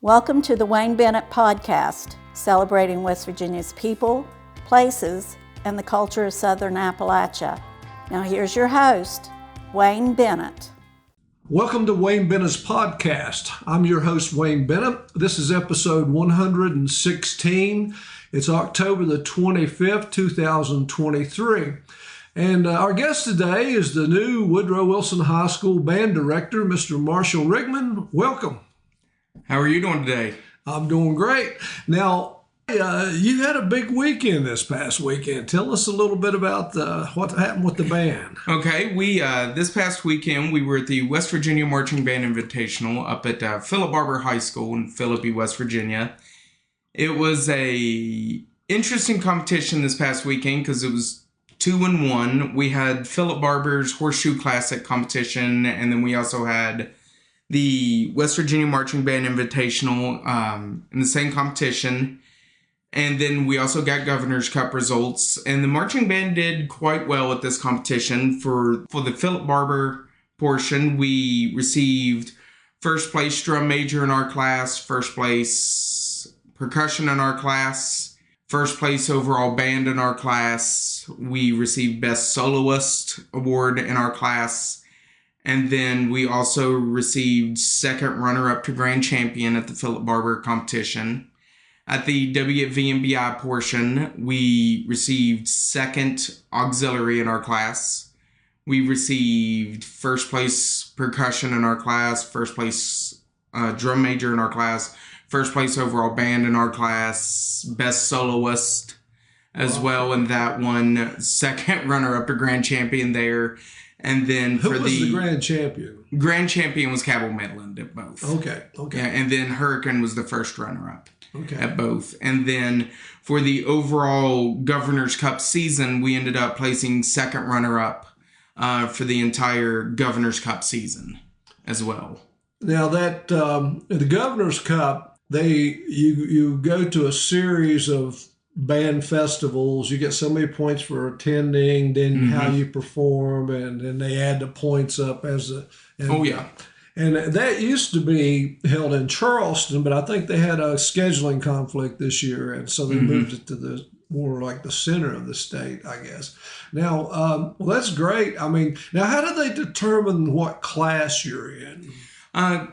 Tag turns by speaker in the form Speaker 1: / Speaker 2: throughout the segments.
Speaker 1: Welcome to the Wayne Bennett Podcast, celebrating West Virginia's people, places, and the culture of Southern Appalachia. Now here's your host, Wayne Bennett.
Speaker 2: Welcome to Wayne Bennett's Podcast. I'm your host, Wayne Bennett. This is episode 116. It's October the 25th, 2023. And our guest today is the new Woodrow Wilson High School band director, Mr. Marshall Rickman. Welcome.
Speaker 3: How are you doing today?
Speaker 2: I'm doing great. Now, you had a big weekend this past weekend. Tell us a little bit about what happened with the band.
Speaker 3: Okay, we this past weekend we were at the West Virginia Marching Band Invitational up at Philip Barber High School in Philippi, West Virginia. It was a interesting competition this past weekend because it was 2-1. We had Philip Barber's Horseshoe Classic competition, and then we also had the West Virginia Marching Band Invitational in the same competition. And then we also got Governor's Cup results. And the marching band did quite well at this competition. For the Philip Barber portion, we received first place drum major in our class, first place percussion in our class, first place overall band in our class. We received Best Soloist Award in our class. And then we also received second runner-up to grand champion at the Philip Barber competition. At the WVMBI portion, we received second auxiliary in our class. We received first place percussion in our class, first place drum major in our class, first place overall band in our class, best soloist as well in that one, second runner-up to grand champion there. And then
Speaker 2: Who was the grand champion?
Speaker 3: Grand champion was Cabell Midland at both.
Speaker 2: Okay.
Speaker 3: Yeah, and then Hurricane was the first runner-up at both. And then for the overall Governor's Cup season, we ended up placing second runner-up for the entire Governor's Cup season as well.
Speaker 2: Now that the Governor's Cup, you go to a series of band festivals. You get so many points for attending, then how you perform, and then they add the points up as a. And that used to be held in Charleston, but I think they had a scheduling conflict this year, and so they moved it to the more like the center of the state, I guess. Now, well, that's great. I mean, now how do they determine what class you're in?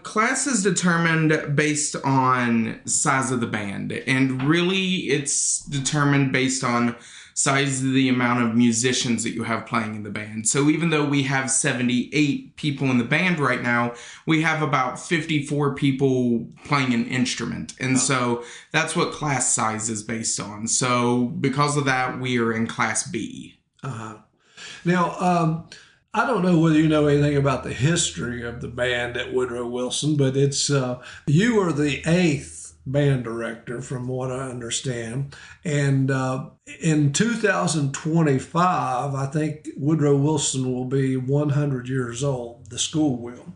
Speaker 3: Class is determined based on size of the band, and really it's determined based on size of the amount of musicians that you have playing in the band. So even though we have 78 people in the band right now, we have about 54 people playing an instrument. And so that's what class size is based on. So because of that, we are in Class B.
Speaker 2: Now, I don't know whether you know anything about the history of the band at Woodrow Wilson, but it's you are the 8th band director from what I understand. And in 2025, I think Woodrow Wilson will be 100 years old, the school will,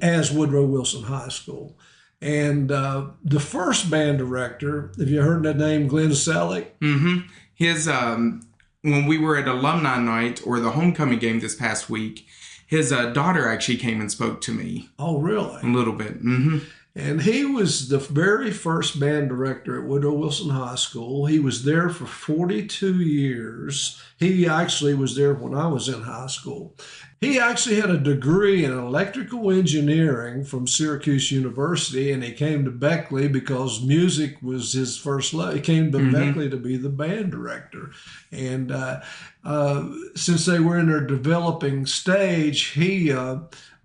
Speaker 2: as Woodrow Wilson High School. And the first band director, have you heard the name Glenn Selleck?
Speaker 3: His when we were at alumni night or the homecoming game this past week, his daughter actually came and spoke to me.
Speaker 2: Oh, really?
Speaker 3: A little bit.
Speaker 2: And he was the very first band director at Woodrow Wilson High School. He was there for 42 years. He actually was there when I was in high school. He actually had a degree in electrical engineering from Syracuse University, and he came to Beckley because music was his first love. He came to Beckley to be the band director. And since they were in their developing stage, he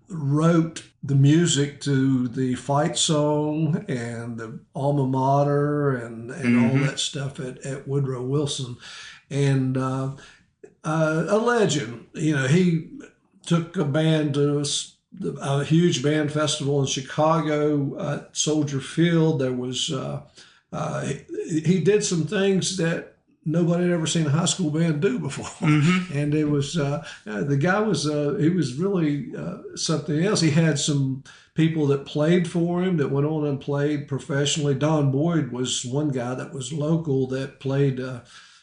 Speaker 2: wrote the music to the fight song and the alma mater and all that stuff at Woodrow Wilson. And a legend, he took a band to a huge band festival in Chicago at Soldier Field. There was, he did some things that nobody had ever seen a high school band do before. And it was, the guy was, he was really something else. He had some people that played for him that went on and played professionally. Don Boyd was one guy that was local that played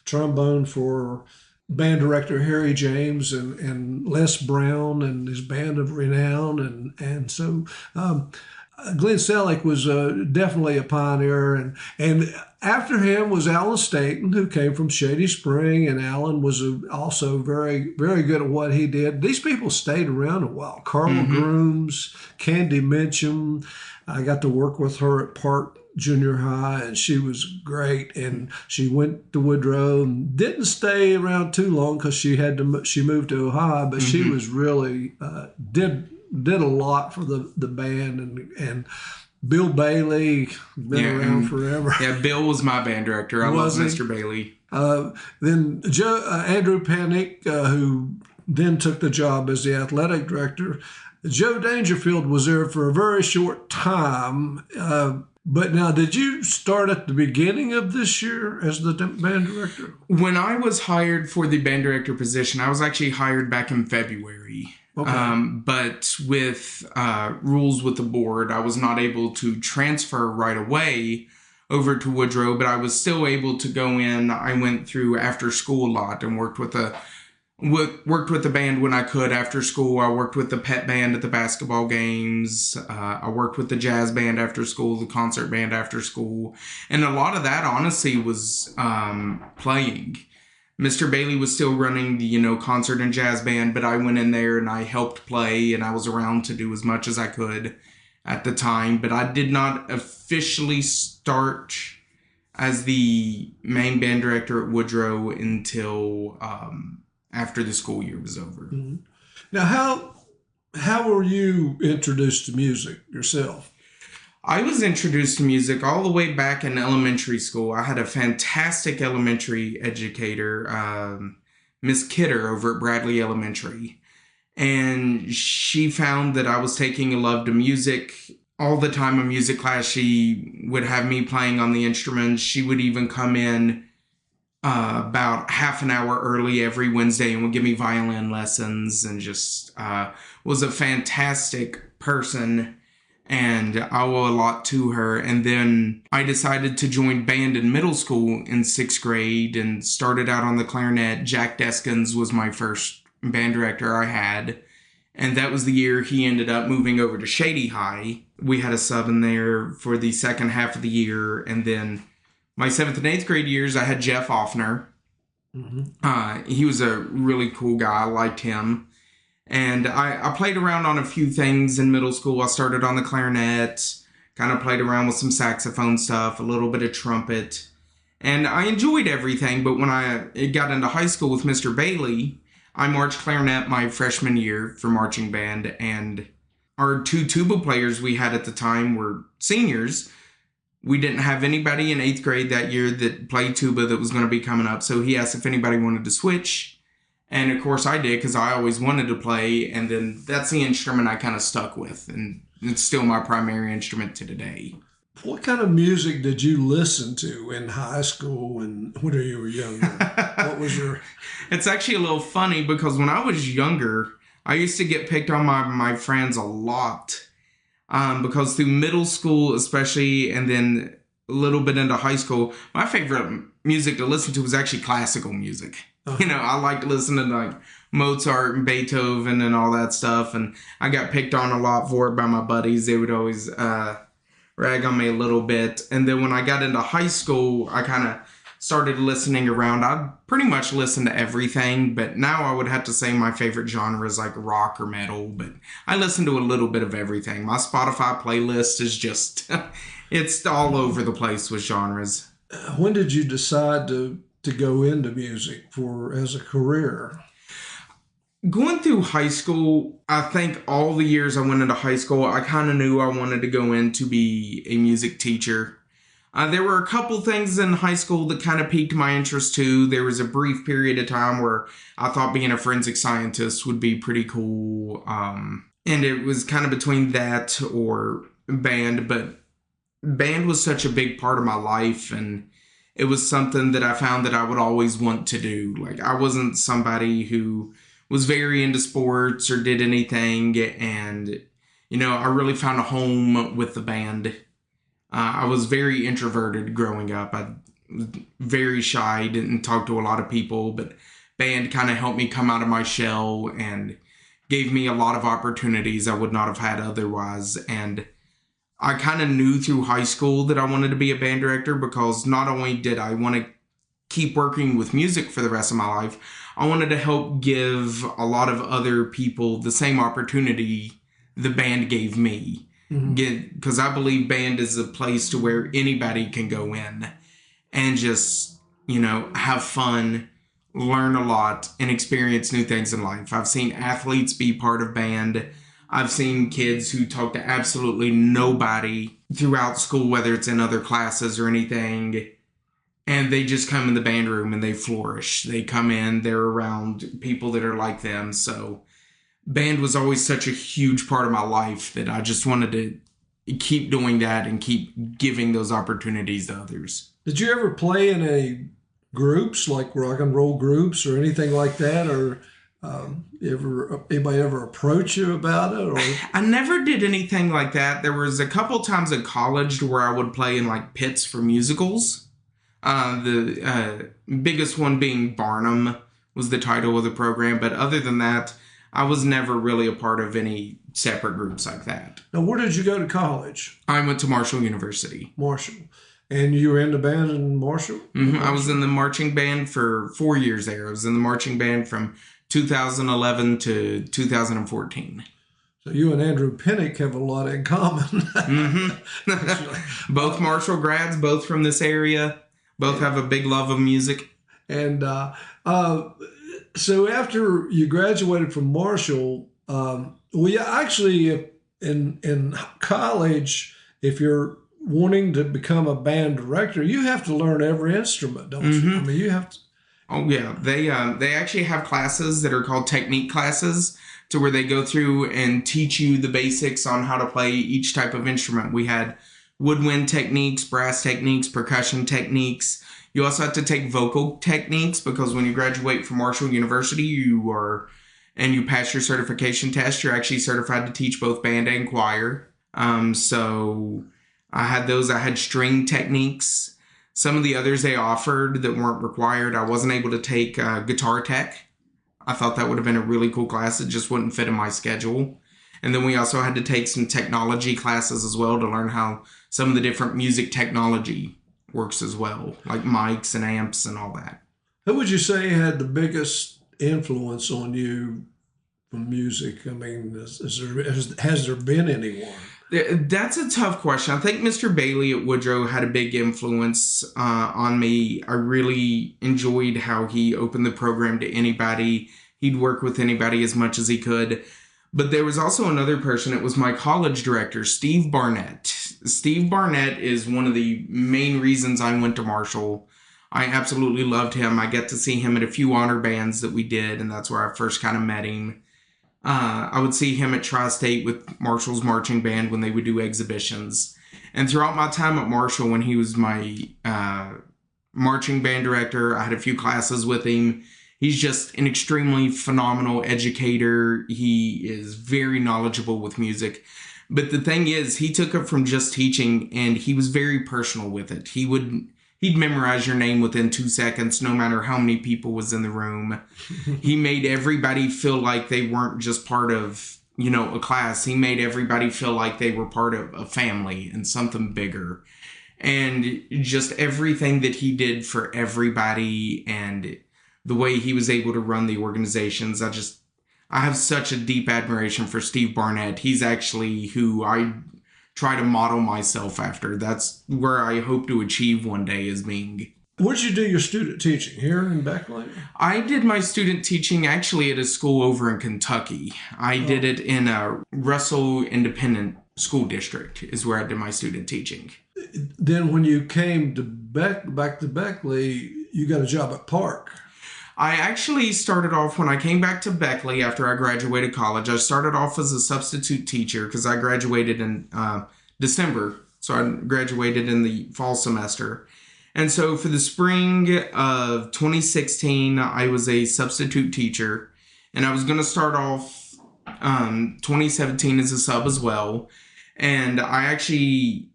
Speaker 2: trombone for band director Harry James and Les Brown and his band of renown. And so Glenn Selleck was definitely a pioneer, and after him was Alan Staton, who came from Shady Spring, and Alan was also very, very good at what he did. These people stayed around a while. Carla Grooms, Candy Mincham. I got to work with her at Park Junior High, and she was great. And she went to Woodrow and didn't stay around too long because she moved to Ohio, but she was really did a lot for the band, and Bill Bailey been around forever.
Speaker 3: Yeah, Bill was my band director. I love Mr. Bailey.
Speaker 2: Then Andrew Panic, who then took the job as the athletic director. Joe Dangerfield was there for a very short time. But now, did you start at the beginning of this year as the band director?
Speaker 3: When I was hired for the band director position, I was actually hired back in February. Okay. But with rules with the board, I was not able to transfer right away over to Woodrow, but I was still able to go in. I went through after school a lot and worked with the band when I could after school. I worked with the pep band at the basketball games. I worked with the jazz band after school, the concert band after school. And a lot of that, honestly, was playing. Mr. Bailey was still running the, concert and jazz band, but I went in there and I helped play, and I was around to do as much as I could at the time. But I did not officially start as the main band director at Woodrow until after the school year was over.
Speaker 2: Mm-hmm. Now, how were you introduced to music yourself?
Speaker 3: I was introduced to music all the way back in elementary school. I had a fantastic elementary educator, Miss Kidder, over at Bradley Elementary. And she found that I was taking a love to music. All the time in music class, she would have me playing on the instruments. She would even come in about half an hour early every Wednesday and would give me violin lessons, and just was a fantastic person. And I owe a lot to her. And then I decided to join band in middle school in 6th grade and started out on the clarinet. Jack Deskins was my first band director I had. And that was the year he ended up moving over to Shady High. We had a sub in there for the second half of the year. And then my 7th and 8th grade years, I had Jeff Offner. He was a really cool guy. I liked him. And I played around on a few things in middle school. I started on the clarinet, kind of played around with some saxophone stuff, a little bit of trumpet. And I enjoyed everything, but when I got into high school with Mr. Bailey, I marched clarinet my freshman year for marching band. And our 2 tuba players we had at the time were seniors. We didn't have anybody in 8th grade that year that played tuba that was going to be coming up. So he asked if anybody wanted to switch. And of course I did, because I always wanted to play, and then that's the instrument I kind of stuck with, and it's still my primary instrument to today.
Speaker 2: What kind of music did you listen to in high school and when you were younger? What was your...
Speaker 3: It's actually a little funny, because when I was younger, I used to get picked on by my friends a lot, because through middle school especially, and then a little bit into high school, my favorite music to listen to was actually classical music. I liked listening to like Mozart and Beethoven and all that stuff. And I got picked on a lot for it by my buddies. They would always rag on me a little bit. And then when I got into high school, I kind of started listening around. I pretty much listened to everything. But now I would have to say my favorite genre is like rock or metal. But I listen to a little bit of everything. My Spotify playlist is just, it's all over the place with genres.
Speaker 2: When did you decide to go into music as a career?
Speaker 3: Going through high school, I think all the years I went into high school, I kind of knew I wanted to go in to be a music teacher. There were a couple things in high school that kind of piqued my interest too. There was a brief period of time where I thought being a forensic scientist would be pretty cool. And it was kind of between that or band, but band was such a big part of my life, and it was something that I found that I would always want to do. Like, I wasn't somebody who was very into sports or did anything. And, I really found a home with the band. I was very introverted growing up. I was very shy, didn't talk to a lot of people, but band kind of helped me come out of my shell and gave me a lot of opportunities I would not have had otherwise. And I kind of knew through high school that I wanted to be a band director, because not only did I want to keep working with music for the rest of my life, I wanted to help give a lot of other people the same opportunity the band gave me. Because I believe band is a place to where anybody can go in and just, have fun, learn a lot, and experience new things in life. I've seen athletes be part of band. I've seen kids who talk to absolutely nobody throughout school, whether it's in other classes or anything, and they just come in the band room and they flourish. They come in, they're around people that are like them. So band was always such a huge part of my life that I just wanted to keep doing that and keep giving those opportunities to others.
Speaker 2: Did you ever play in any groups, like rock and roll groups or anything like that? Or anybody ever approach you about it? Or
Speaker 3: I never did anything like that. There was a couple times in college where I would play in like pits for musicals. The biggest one being Barnum was the title of the program. But other than that, I was never really a part of any separate groups like that.
Speaker 2: Now, where did you go to college?
Speaker 3: I went to Marshall University.
Speaker 2: Marshall. And you were in the band in Marshall?
Speaker 3: I was in the marching band for 4 years there. I was in the marching band from 2011 to 2014.
Speaker 2: So you and Andrew Pinnick have a lot in common.
Speaker 3: Both Marshall grads, both from this area. Both have a big love of music.
Speaker 2: And so after you graduated from Marshall, actually in college, if you're wanting to become a band director, you have to learn every instrument, don't you? I mean, you have to.
Speaker 3: Oh yeah, they actually have classes that are called technique classes, to where they go through and teach you the basics on how to play each type of instrument. We had woodwind techniques, brass techniques, percussion techniques. You also have to take vocal techniques, because when you graduate from Marshall University, and you pass your certification test, you're actually certified to teach both band and choir. So I had those. I had string techniques. Some of the others they offered that weren't required, I wasn't able to take guitar tech. I thought that would have been a really cool class. It just wouldn't fit in my schedule. And then we also had to take some technology classes as well to learn how some of the different music technology works as well, like mics and amps and all that.
Speaker 2: Who would you say had the biggest influence on you from music? I mean, has there been anyone?
Speaker 3: That's a tough question. I think Mr. Bailey at Woodrow had a big influence on me. I really enjoyed how he opened the program to anybody. He'd work with anybody as much as he could. But there was also another person. It was my college director, Steve Barnett. Steve Barnett is one of the main reasons I went to Marshall. I absolutely loved him. I got to see him at a few honor bands that we did, and that's where I first kind of met him. I would see him at Tri-State with Marshall's marching band when they would do exhibitions. And throughout my time at Marshall, when he was my marching band director, I had a few classes with him. He's just an extremely phenomenal educator. He is very knowledgeable with music. But the thing is, he took it from just teaching, and he was very personal with it. He'd memorize your name within 2 seconds, no matter how many people was in the room. He made everybody feel like they weren't just part of, a class. He made everybody feel like they were part of a family and something bigger. And just everything that he did for everybody, and the way he was able to run the organizations, I have such a deep admiration for Steve Barnett. He's actually who I try to model myself after. That's where I hope to achieve one day, is being.
Speaker 2: Where'd you do your student teaching? Here in Beckley?
Speaker 3: I did my student teaching actually at a school over in Kentucky. I did it in a Russell Independent School District is where I did my student teaching.
Speaker 2: Then when you came to back to Beckley, you got a job at Park.
Speaker 3: I actually started off, when I came back to Beckley after I graduated college, I started off as a substitute teacher because I graduated in December. So I graduated in the fall semester. And so for the spring of 2016, I was a substitute teacher. And I was going to start off 2017 as a sub as well. And I actually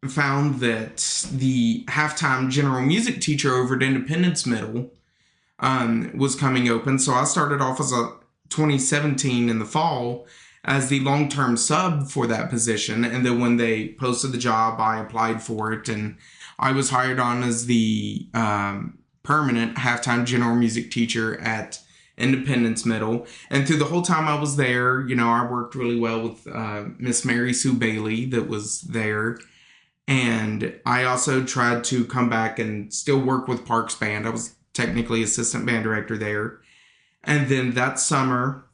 Speaker 3: found that the halftime general music teacher over at Independence Middle was coming open. So I started off as a 2017 in the fall, as the long-term sub for that position. And then when they posted the job, I applied for it, and I was hired on as the permanent halftime general music teacher at Independence Middle. And through the whole time I was there, I worked really well with Miss Mary Sue Bailey that was there. And I also tried to come back and still work with Parks Band. I was technically assistant band director there. And then that summer,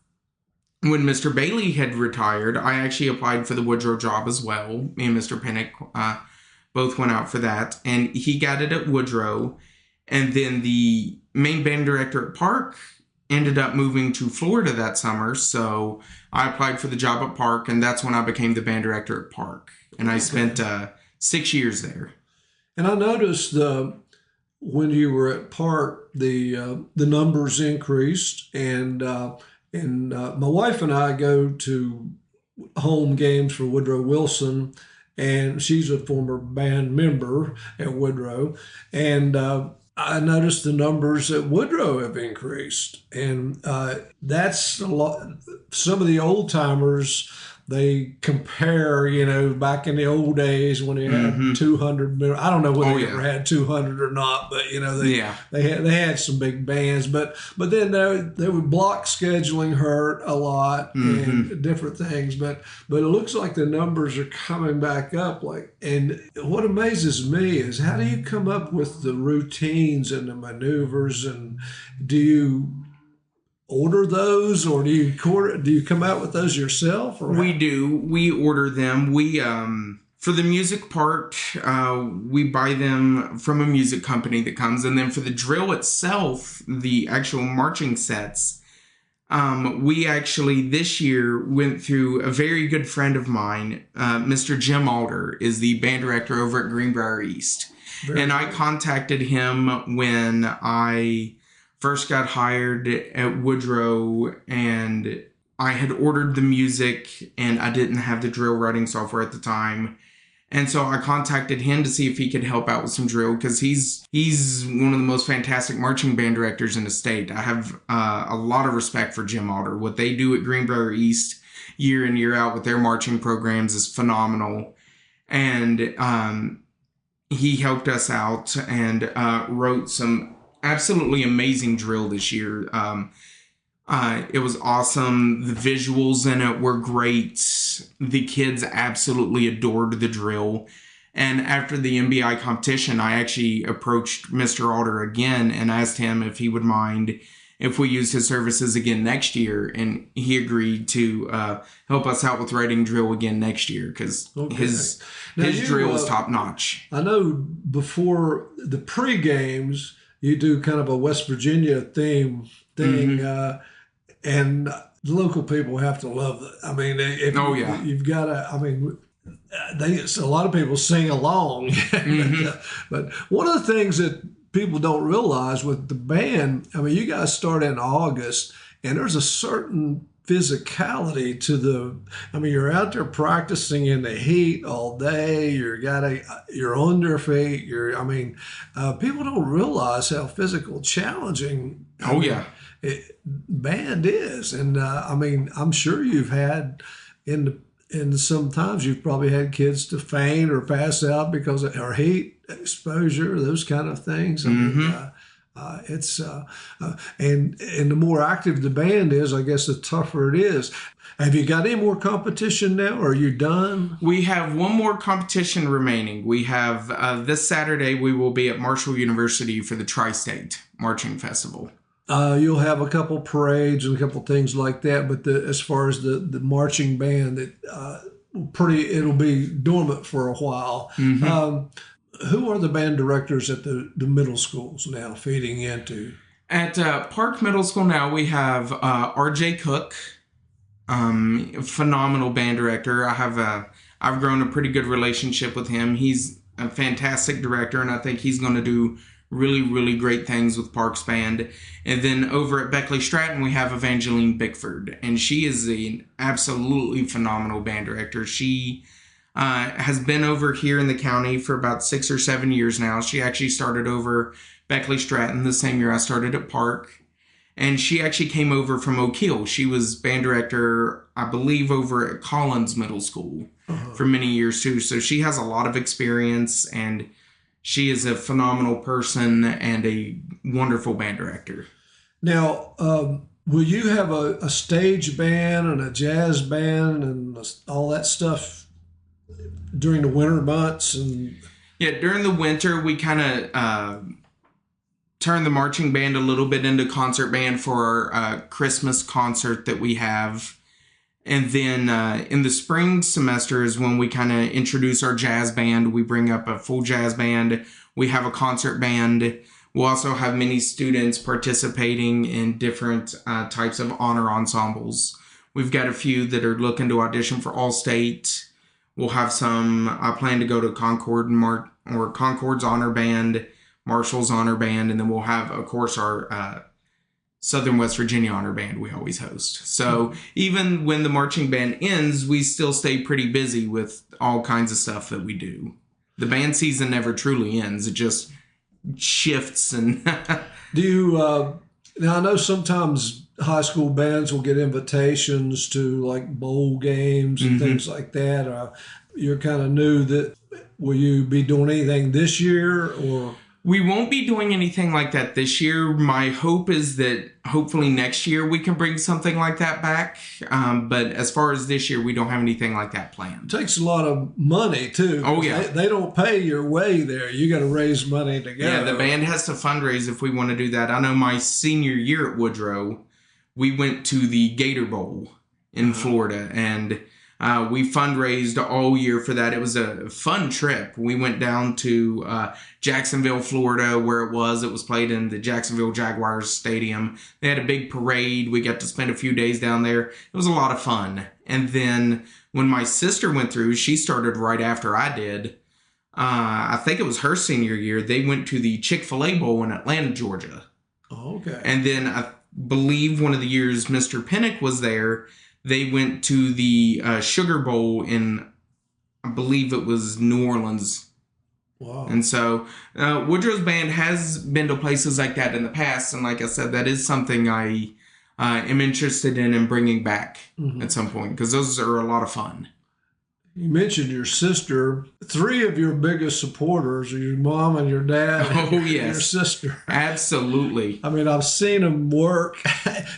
Speaker 3: when Mr. Bailey had retired, I actually applied for the Woodrow job as well. Me and Mr. Pinnock both went out for that. And he got it at Woodrow. And then the main band director at Park ended up moving to Florida that summer. So I applied for the job at Park, and that's when I became the band director at Park. And I spent 6 years there.
Speaker 2: And I noticed when you were at Park, the numbers increased, and my wife and I go to home games for Woodrow Wilson, and she's a former band member at Woodrow, and I noticed the numbers at Woodrow have increased, and that's a lot. Some of the old timers, they compare, back in the old days when they had 200. I don't know whether they ever had 200 or not, but they had some big bands. But then they would block scheduling hurt a lot and different things. But it looks like the numbers are coming back up. And what amazes me is, how do you come up with the routines and the maneuvers, and do you order those, or do you come out with those yourself? Or
Speaker 3: we do. We order them. We for the music part, we buy them from a music company that comes, and then for the drill itself, the actual marching sets, we actually this year went through a very good friend of mine, Mr. Jim Alder is the band director over at Greenbrier East, and I contacted him when I first got hired at Woodrow, and I had ordered the music, and I didn't have the drill writing software at the time. And so I contacted him to see if he could help out with some drill, because he's one of the most fantastic marching band directors in the state. I have a lot of respect for Jim Alder. What they do at Greenbrier East year in, year out with their marching programs is phenomenal. And he helped us out and wrote some absolutely amazing drill this year. It was awesome. The visuals in it were great. The kids absolutely adored the drill. And after the MBI competition, I actually approached Mr. Alder again and asked him if he would mind if we used his services again next year. And he agreed to help us out with writing drill again next year, because his drill is top notch.
Speaker 2: I know before the pre-games, you do kind of a West Virginia thing, and the local people have to love it. I mean, you've got to. I mean, a lot of people sing along, but one of the things that people don't realize with the band, I mean, you guys start in August, and there's a certain physicality to you're out there practicing in the heat all day. You're on your feet. People don't realize how physical challenging. Band is, and I'm sure you've had and sometimes you've probably had kids to faint or pass out because of our heat exposure, those kind of things. It's and the more active the band is, I guess the tougher it is. Have you got any more competition now, or are you done?
Speaker 3: We have one more competition remaining. We have this Saturday we will be at Marshall University for the Tri-State Marching Festival.
Speaker 2: You'll have a couple parades and a couple things like that, but as far as the marching band, it'll be dormant for a while. Who are the band directors at the middle schools now feeding into?
Speaker 3: At Park Middle School now, we have R.J. Cook, phenomenal band director. I've grown a pretty good relationship with him. He's a fantastic director, and I think he's going to do really, really great things with Parks Band. And then over at Beckley Stratton, we have Evangeline Bickford, and she is an absolutely phenomenal band director. She has been over here in the county for about 6 or 7 years now. She actually started over Beckley Stratton the same year I started at Park. And she actually came over from Oak Hill. She was band director, I believe, over at Collins Middle School for many years too. So she has a lot of experience, and she is a phenomenal person and a wonderful band director.
Speaker 2: Now, will you have a stage band and a jazz band and all that stuff during the winter months? And
Speaker 3: yeah, during the winter, we kind of turn the marching band a little bit into concert band for our Christmas concert that we have. And then in the spring semester is when we kind of introduce our jazz band. We bring up a full jazz band. We have a concert band. We'll also have many students participating in different types of honor ensembles. We've got a few that are looking to audition for All-State. We'll have some, I plan to go to Concord or Concord's honor band, Marshall's honor band, and then we'll have, of course, our Southern West Virginia honor band we always host. So even when the marching band ends, we still stay pretty busy with all kinds of stuff that we do. The band season never truly ends. It just shifts. And
Speaker 2: do you, now I know sometimes high school bands will get invitations to like bowl games and things like that. You're kind of new. That will you be doing anything this year, or?
Speaker 3: We won't be doing anything like that this year. My hope is that hopefully next year we can bring something like that back. But as far as this year, we don't have anything like that planned.
Speaker 2: It takes a lot of money, too.
Speaker 3: Oh, yeah.
Speaker 2: They don't pay your way there. You got to raise money to go.
Speaker 3: Yeah, the band has to fundraise if we want to do that. I know my senior year at Woodrow, we went to the Gator Bowl in Florida, and we fundraised all year for that. It was a fun trip. We went down to Jacksonville, Florida, where it was played in the Jacksonville Jaguars Stadium. They had a big parade. We got to spend a few days down there. It was a lot of fun. And then when my sister went through, she started right after I did. I think it was her senior year. They went to the Chick-fil-A Bowl in Atlanta, Georgia.
Speaker 2: Oh, okay.
Speaker 3: And then I believe one of the years Mr. Pinnock was there, they went to the Sugar Bowl in, I believe it was New Orleans.
Speaker 2: Wow.
Speaker 3: And so Woodrow's band has been to places like that in the past. And like I said, that is something I am interested in bringing back at some point, because those are a lot of fun.
Speaker 2: You mentioned your sister. 3 of your biggest supporters are your mom and your dad and your sister.
Speaker 3: Absolutely.
Speaker 2: I mean, I've seen them work.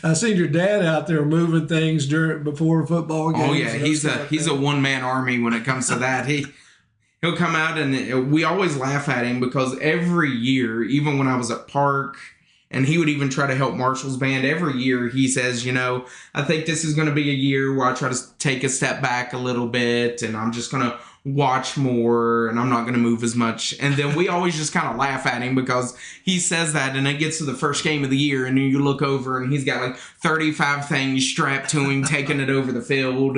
Speaker 2: I've seen your dad out there moving things before football games.
Speaker 3: Oh, yeah. He's a one-man army when it comes to that. He'll come out, and we always laugh at him because every year, even when I was at Park, and he would even try to help Marshall's band, every year he says, I think this is going to be a year where I try to take a step back a little bit, and I'm just going to watch more, and I'm not going to move as much. And then we always just kind of laugh at him because he says that, and it gets to the first game of the year, and then you look over, and he's got like 35 things strapped to him, taking it over the field.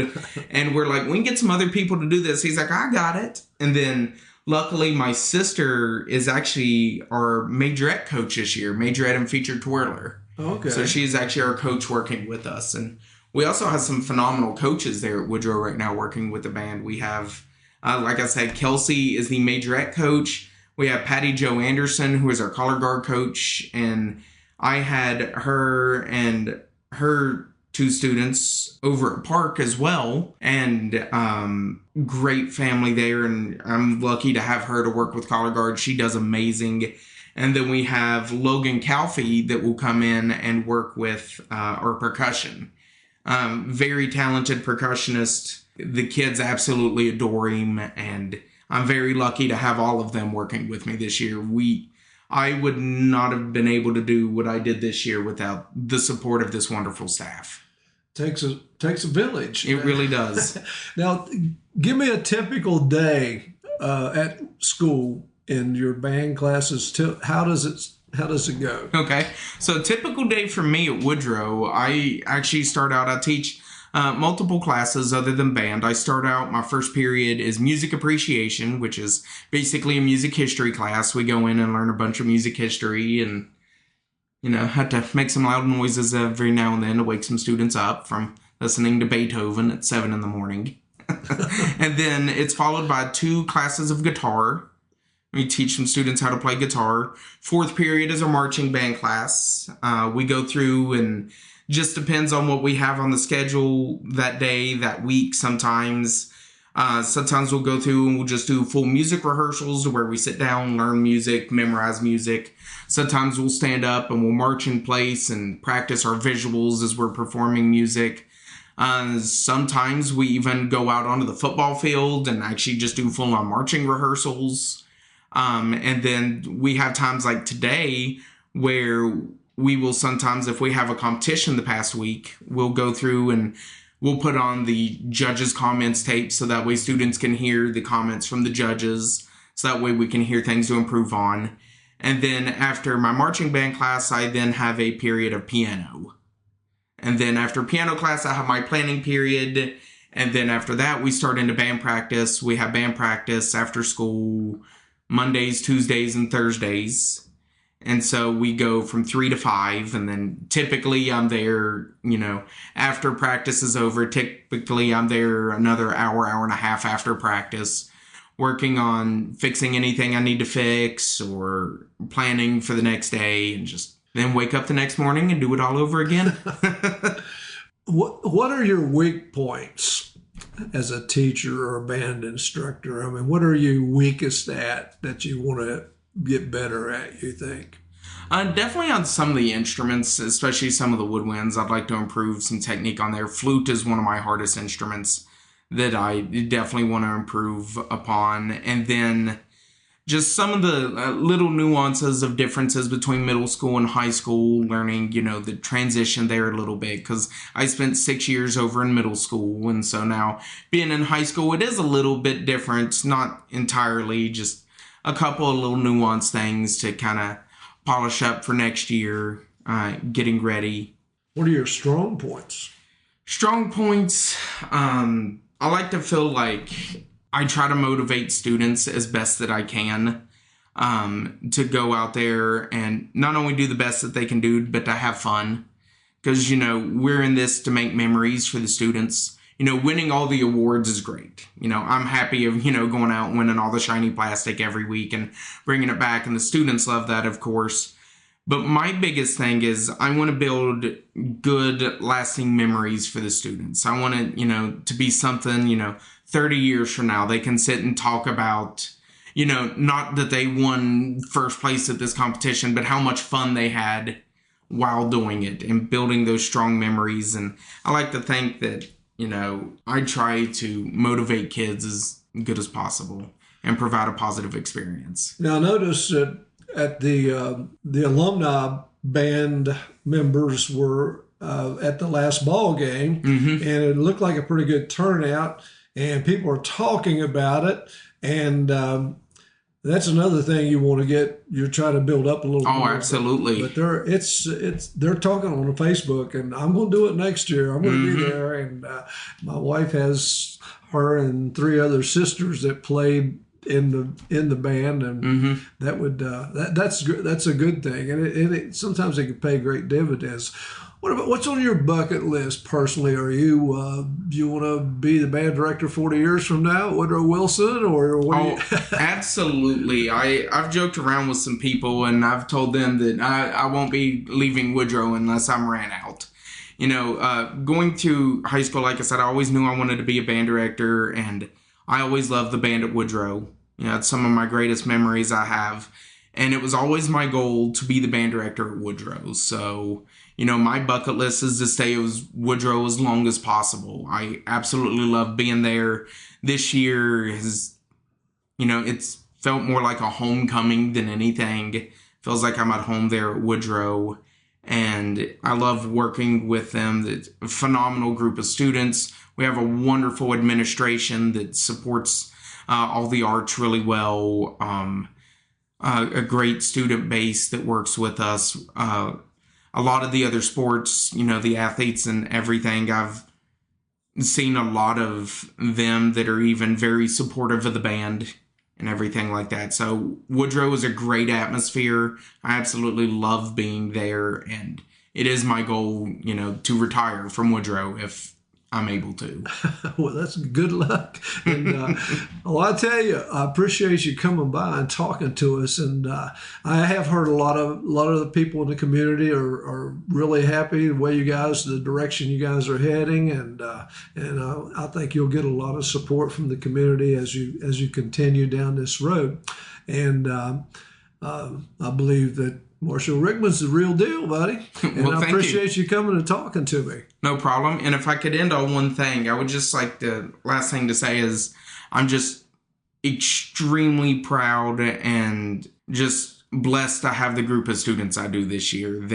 Speaker 3: And we're like, we can get some other people to do this. He's like, I got it. And then luckily, my sister is actually our majorette coach this year, majorette and featured twirler.
Speaker 2: Okay.
Speaker 3: So she's actually our coach working with us. And we also have some phenomenal coaches there at Woodrow right now working with the band. We have, like I said, Kelsey is the majorette coach. We have Patty Jo Anderson, who is our color guard coach. And I had her and her 2 students over at Park as well, and great family there, and I'm lucky to have her to work with color guard. She does amazing. And then we have Logan Calfee that will come in and work with our percussion. Very talented percussionist. The kids absolutely adore him, and I'm very lucky to have all of them working with me this year. I would not have been able to do what I did this year without the support of this wonderful staff.
Speaker 2: Takes a village.
Speaker 3: It really does.
Speaker 2: Now, give me a typical day at school in your band classes. How does it go?
Speaker 3: Okay, so a typical day for me at Woodrow, I actually start out. I teach multiple classes other than band. I start out, my first period is music appreciation, which is basically a music history class. We go in and learn a bunch of music history and, have to make some loud noises every now and then to wake some students up from listening to Beethoven at 7 in the morning. And then it's followed by 2 classes of guitar, We teach some students how to play guitar. Fourth period is our marching band class. We go through, and just depends on what we have on the schedule that day, that week sometimes. Sometimes we'll go through and we'll just do full music rehearsals where we sit down, learn music, memorize music. Sometimes we'll stand up and we'll march in place and practice our visuals as we're performing music. Sometimes we even go out onto the football field and actually just do full-on marching rehearsals. And then we have times like today where we will sometimes, if we have a competition the past week, we'll go through and we'll put on the judges' comments tape so that way students can hear the comments from the judges. So that way we can hear things to improve on. And then after my marching band class, I then have a period of piano. And then after piano class, I have my planning period. And then after that, we start into band practice. We have band practice after school Mondays, Tuesdays, and Thursdays. And so we go from 3 to 5, and then typically I'm there, after practice is over. Typically I'm there another hour and a half after practice, working on fixing anything I need to fix or planning for the next day, and just then wake up the next morning and do it all over again.
Speaker 2: What are your weak points as a teacher or a band instructor? I mean, what are you weakest at that you want to get better at, you think?
Speaker 3: Definitely on some of the instruments, especially some of the woodwinds. I'd like to improve some technique on there. Flute is one of my hardest instruments that I definitely want to improve upon. And then just some of the little nuances of differences between middle school and high school, learning, the transition there a little bit, because I spent 6 years over in middle school. And so now being in high school, it is a little bit different, not entirely, just a couple of little nuanced things to kind of polish up for next year, getting ready.
Speaker 2: What are your strong points?
Speaker 3: Strong points, I like to feel like I try to motivate students as best that I can to go out there and not only do the best that they can do, but to have fun. Because, we're in this to make memories for the students. Winning all the awards is great. I'm happy of, going out and winning all the shiny plastic every week and bringing it back. And the students love that, of course. But my biggest thing is I want to build good, lasting memories for the students. I want it, to be something, 30 years from now, they can sit and talk about, not that they won first place at this competition, but how much fun they had while doing it and building those strong memories. And I like to think that, I try to motivate kids as good as possible and provide a positive experience.
Speaker 2: Now, I noticed that at the alumni band members were at the last ball game, and it looked like a pretty good turnout, and people are talking about it, and that's another thing you want to get. You're trying to build up a little.
Speaker 3: Oh,
Speaker 2: more,
Speaker 3: absolutely.
Speaker 2: But they're talking on Facebook, and I'm going to do it next year. I'm going to be there, and my wife has her and 3 other sisters that played in the band, and that's a good thing, and it sometimes it can pay great dividends. What's on your bucket list personally? Are you you want to be the band director 40 years from now, Woodrow Wilson, or what?
Speaker 3: Absolutely. I've joked around with some people, and I've told them that I won't be leaving Woodrow unless I'm ran out. Going through high school, like I said, I always knew I wanted to be a band director, and I always loved the band at Woodrow. It's some of my greatest memories I have. And it was always my goal to be the band director at Woodrow. So, my bucket list is to stay at Woodrow as long as possible. I absolutely love being there. This year it's felt more like a homecoming than anything. It feels like I'm at home there at Woodrow. And I love working with them. It's a phenomenal group of students. We have a wonderful administration that supports all the arts really well. A great student base that works with us. A lot of the other sports, the athletes and everything, I've seen a lot of them that are even very supportive of the band and everything like that. So Woodrow is a great atmosphere. I absolutely love being there, and it is my goal, to retire from Woodrow if I'm able to.
Speaker 2: Well, that's good luck. And well, I tell you, I appreciate you coming by and talking to us. And I have heard a lot of the people in the community are really happy the way the direction you guys are heading, and I think you'll get a lot of support from the community as you continue down this road. And I believe that Marshall Rickman's the real deal, buddy. And
Speaker 3: Well,
Speaker 2: I
Speaker 3: thank
Speaker 2: appreciate you coming and talking to me.
Speaker 3: No problem. And if I could end on one thing, I would just like the last thing to say is I'm just extremely proud and just blessed to have the group of students I do this year.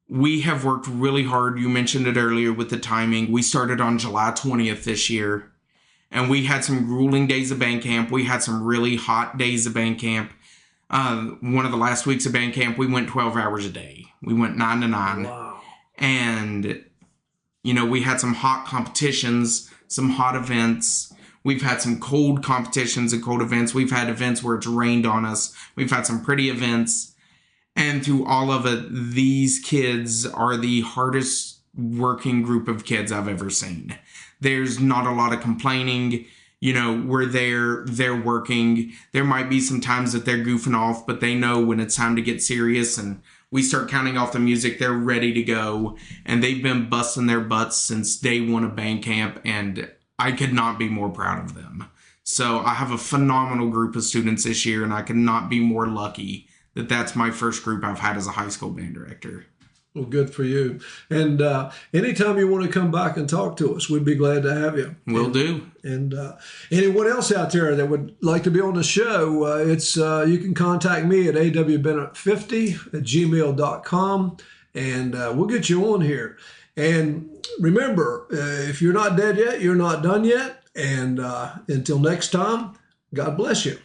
Speaker 3: We have worked really hard. You mentioned it earlier with the timing. We started on July 20th this year, and we had some grueling days of band camp. We had some really hot days of band camp. One of the last weeks of band camp, we went 12 hours a day. We went 9 to 9.
Speaker 2: Wow.
Speaker 3: And, we had some hot competitions, some hot events. We've had some cold competitions and cold events. We've had events where it's rained on us. We've had some pretty events. And through all of it, these kids are the hardest working group of kids I've ever seen. There's not a lot of complaining. We're there, they're working. There might be some times that they're goofing off, but they know when it's time to get serious and we start counting off the music, they're ready to go. And they've been busting their butts since day one of band camp, and I could not be more proud of them. So I have a phenomenal group of students this year, and I could not be more lucky that that's my first group I've had as a high school band director.
Speaker 2: Well, good for you. And anytime you want to come back and talk to us, we'd be glad to have you.
Speaker 3: Will do.
Speaker 2: And anyone else out there that would like to be on the show, you can contact me at awbennett50@gmail.com, and we'll get you on here. And remember, if you're not dead yet, you're not done yet. And until next time, God bless you.